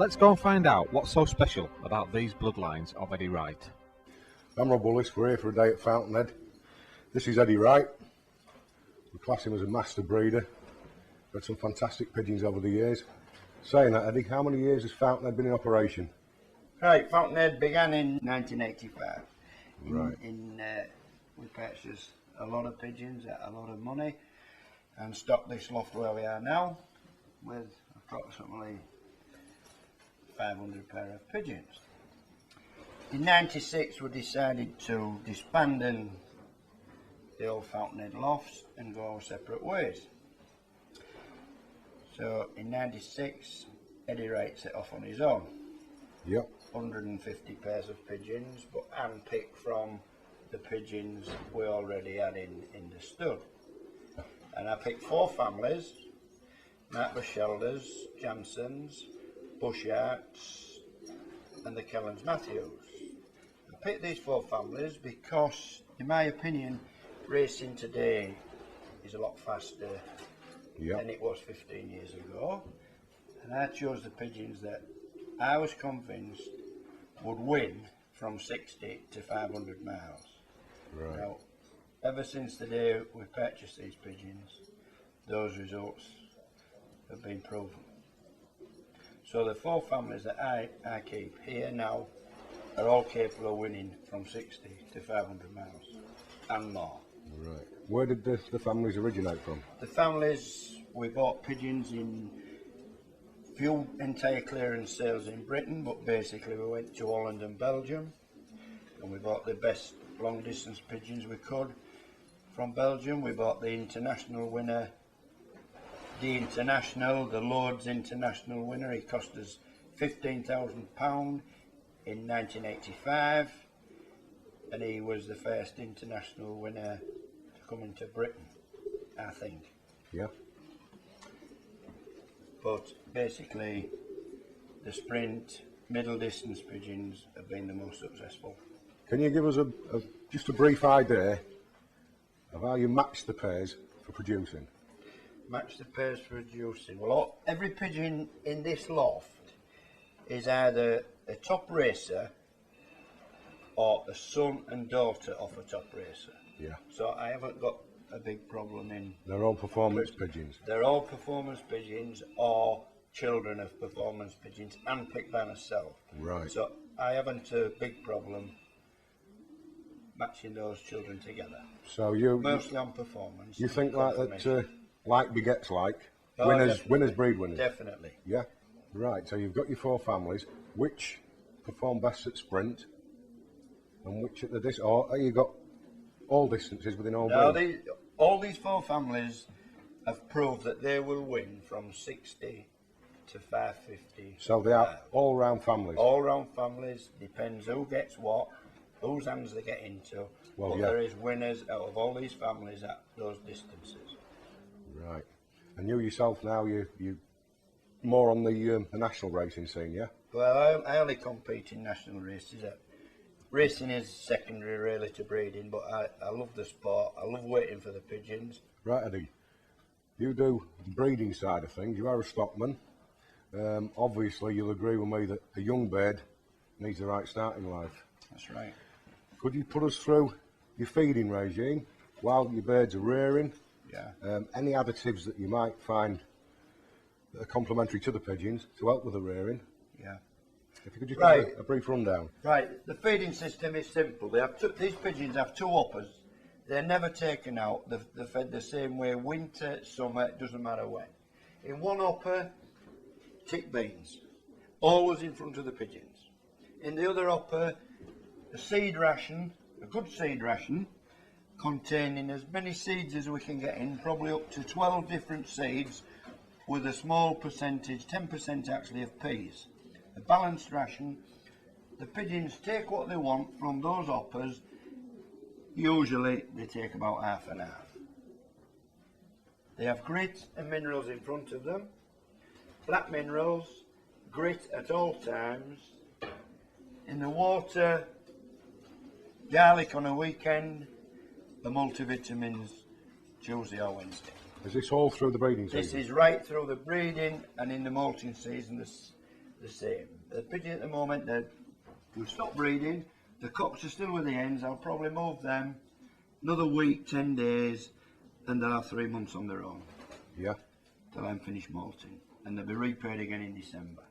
Let's go and find out what's so special about these bloodlines of Eddie Wright. I'm Rob Willis, we're here for a day at Fountainhead. This is Eddie Wright. We class him as a master breeder. Got some fantastic pigeons over the years. Saying that, Eddie, how many years has Fountainhead been in operation? Right, Fountainhead began in 1985. Right. We purchased a lot of pigeons at a lot of money and stocked this loft where we are now with approximately 500 pair of pigeons. In 96 we decided to disband the old Fountainhead lofts and go our separate ways. So in 96 Eddie Wright set off on his own. Yep. 150 pairs of pigeons, but handpicked from the pigeons we already had in the stud. And I picked 4 families: Martha Shelders, Jansons, Busharts and the Kellens Matthews. I picked these 4 families because, in my opinion, racing today is a lot faster than it was 15 years ago. And I chose the pigeons that I was convinced would win from 60 to 500 miles. Right. Now, ever since the day we purchased these pigeons, those results have been proven. So the 4 families that I keep here now are all capable of winning from 60 to 500 miles and more. Right. Where did the families originate from? The families, we bought pigeons in few entire clearance sales in Britain, but basically we went to Holland and Belgium and we bought the best long distance pigeons we could from Belgium. We bought the international winner, the Lord's international winner. He cost us £15,000 in 1985 and he was the first international winner to come into Britain, I think. Yeah. But basically the sprint middle distance pigeons have been the most successful. Can you give us just a brief idea of how you match the pairs for producing? Match the pairs for producing. Well, every pigeon in this loft is either a top racer or a son and daughter of a top racer. Yeah. So I haven't got a big problem in. They're all performance pigeons. They're all performance pigeons or children of performance pigeons, handpicked by myself. Right. So I haven't a big problem matching those children together. So you mostly on performance. You think like that? Like begets like. Oh, winners breed winners. Definitely. Yeah. Right. So you've got your 4 families. Which perform best at sprint, and which at the distance? Or you got all distances within all? No, all these 4 families have proved that they will win from 60 to 550. So they are all-round families. All-round families. Depends who gets what, whose hands they get into. Well, but yeah. There is winners out of all these families at those distances. Right. And you yourself now, you more on the national racing scene, yeah? Well, I only compete in national races. Racing is secondary really to breeding, but I love the sport. I love waiting for the pigeons. Right, Eddie. You do the breeding side of things. You are a stockman. Obviously, you'll agree with me that a young bird needs the right start in life. That's right. Could you put us through your feeding regime while your birds are rearing? Yeah. Any additives that you might find that are complementary to the pigeons to help with the rearing? Yeah. If you could just give a brief rundown. Right. The feeding system is simple. These pigeons have 2 uppers. They're never taken out. They're fed the same way, winter, summer, it doesn't matter when. In one upper, tick beans, always in front of the pigeons. In the other upper, a seed ration, a good seed ration, containing as many seeds as we can get in, probably up to 12 different seeds, with a small percentage, 10% actually, of peas. A balanced ration. The pigeons take what they want from those uppers. Usually they take about half and half. They have grit and minerals in front of them. Flat minerals, grit at all times. In the water, garlic on a weekend, the multivitamins Tuesday or Wednesday. Is this all through the breeding season? This is right through the breeding and in the molting season. the same. The pigeon at the moment, we've stopped breeding. The cocks are still with the hens. I'll probably move them another week, 10 days, and they'll have 3 months on their own. Yeah. Till I'm finished molting, and they'll be repaired again in December.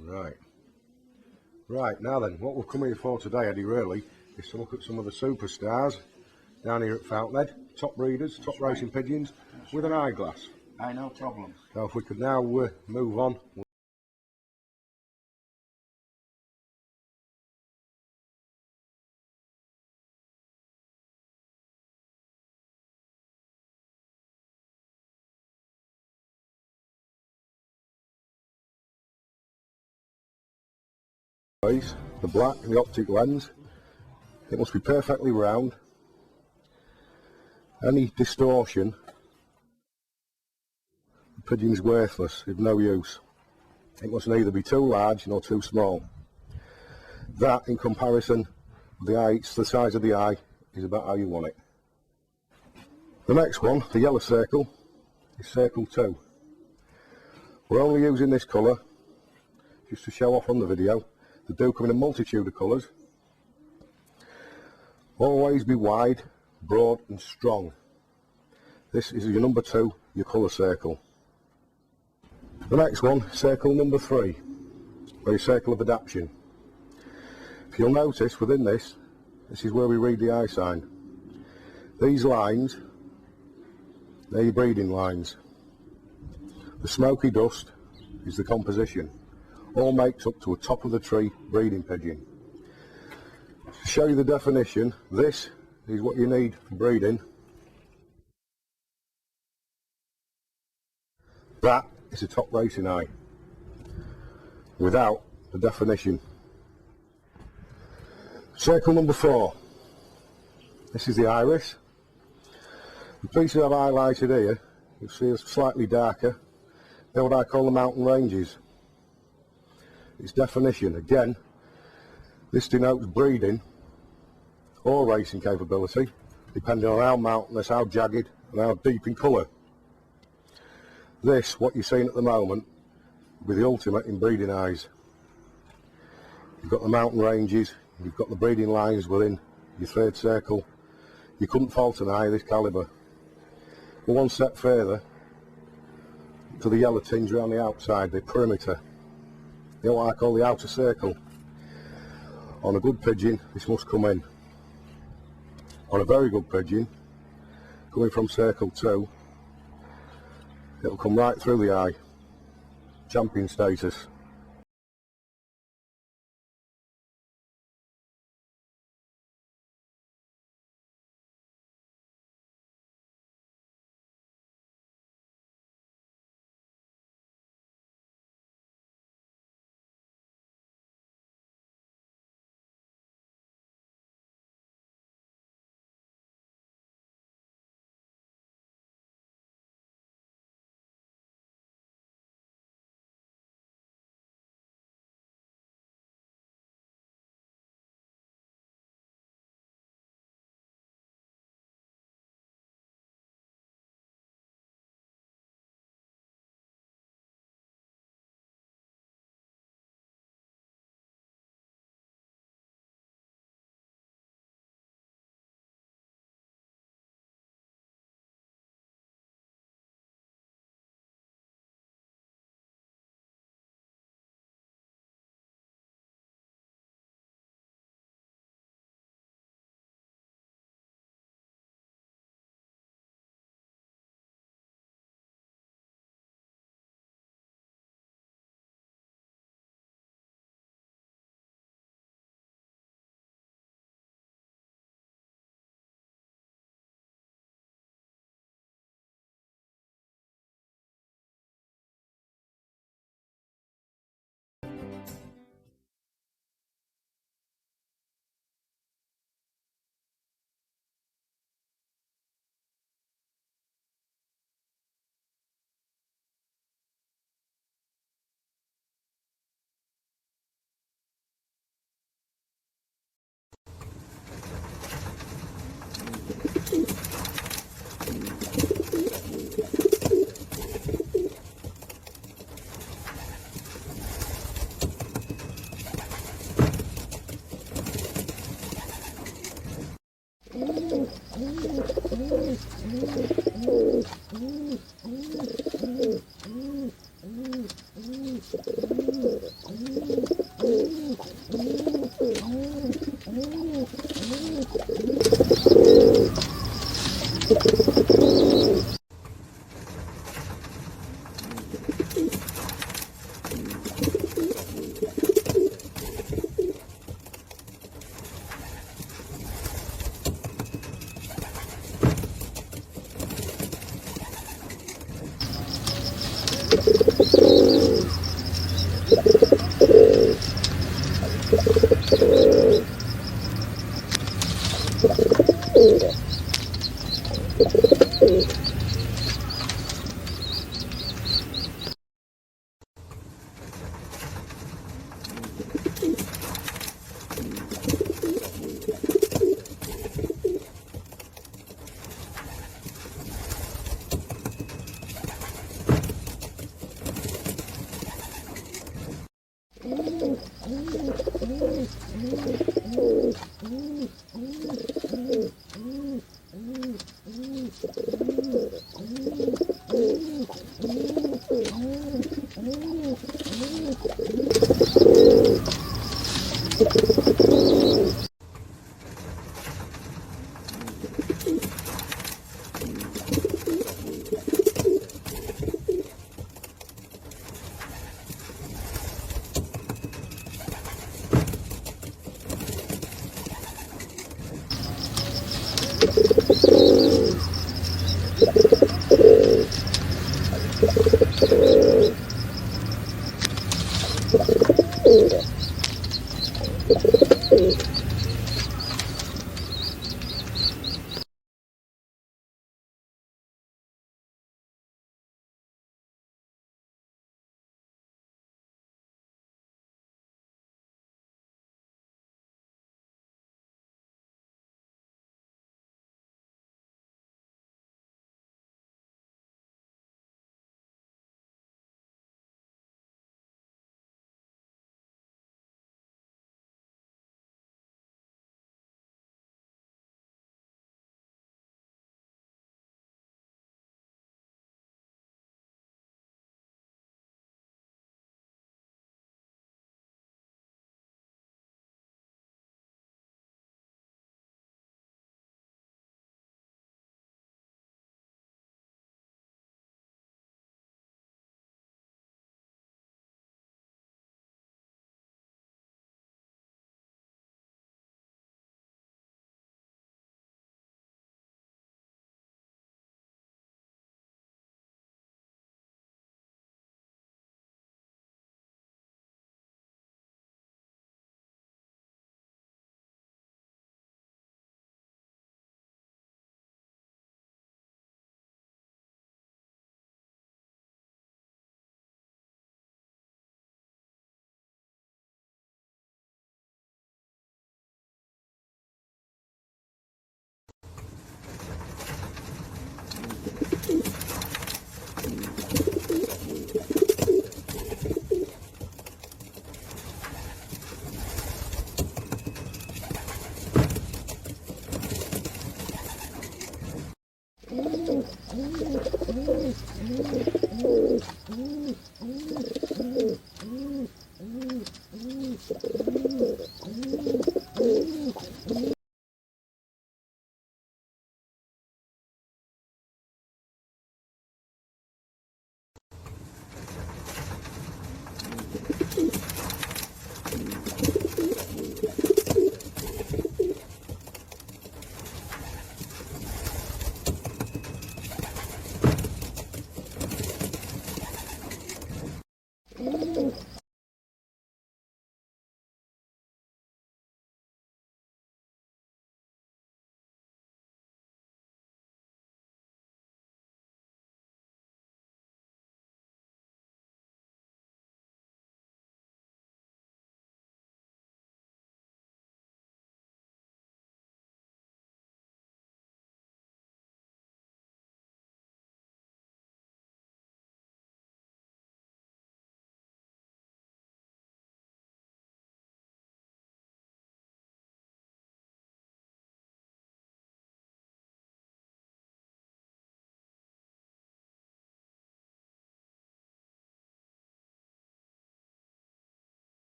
Right. Right, now then, what we've come here for today, Eddie, really, is to look at some of the superstars down here at Fountainhead, top breeders, top racing pigeons, with an eyeglass. No problem. So if we could now move on. The black, the optic lens, it must be perfectly round. Any distortion, the pigeon's worthless, of no use. It must neither be too large nor too small. That, in comparison with the eye, the size of the eye, is about how you want it. The next one, the yellow circle, is circle 2. We're only using this colour just to show off on the video. They do come in a multitude of colours. Always be wide, broad and strong. This is your number 2, your colour circle. The next one, circle number 3, or your circle of adaptation. If you'll notice within this is where we read the eye sign. These lines, they're your breeding lines. The smoky dust is the composition. All makes up to a top of the tree breeding pigeon. To show you the definition, this is what you need for breeding. That is a top racing eye, without the definition. Circle number 4, this is the iris. The pieces I've highlighted here, you'll see are slightly darker. They're what I call the mountain ranges. Its definition, again, this denotes breeding or racing capability, depending on how mountainous, how jagged and how deep in colour. This, what you're seeing at the moment, will be the ultimate in breeding eyes. You've got the mountain ranges, you've got the breeding lines within your third circle. You couldn't fault an eye of this calibre. But one step further, to the yellow tinge around the outside, the perimeter. You know what I call the outer circle. On a good pigeon, this must come in. On a very good pigeon, coming from circle 2, it'll come right through the eye. Champion status.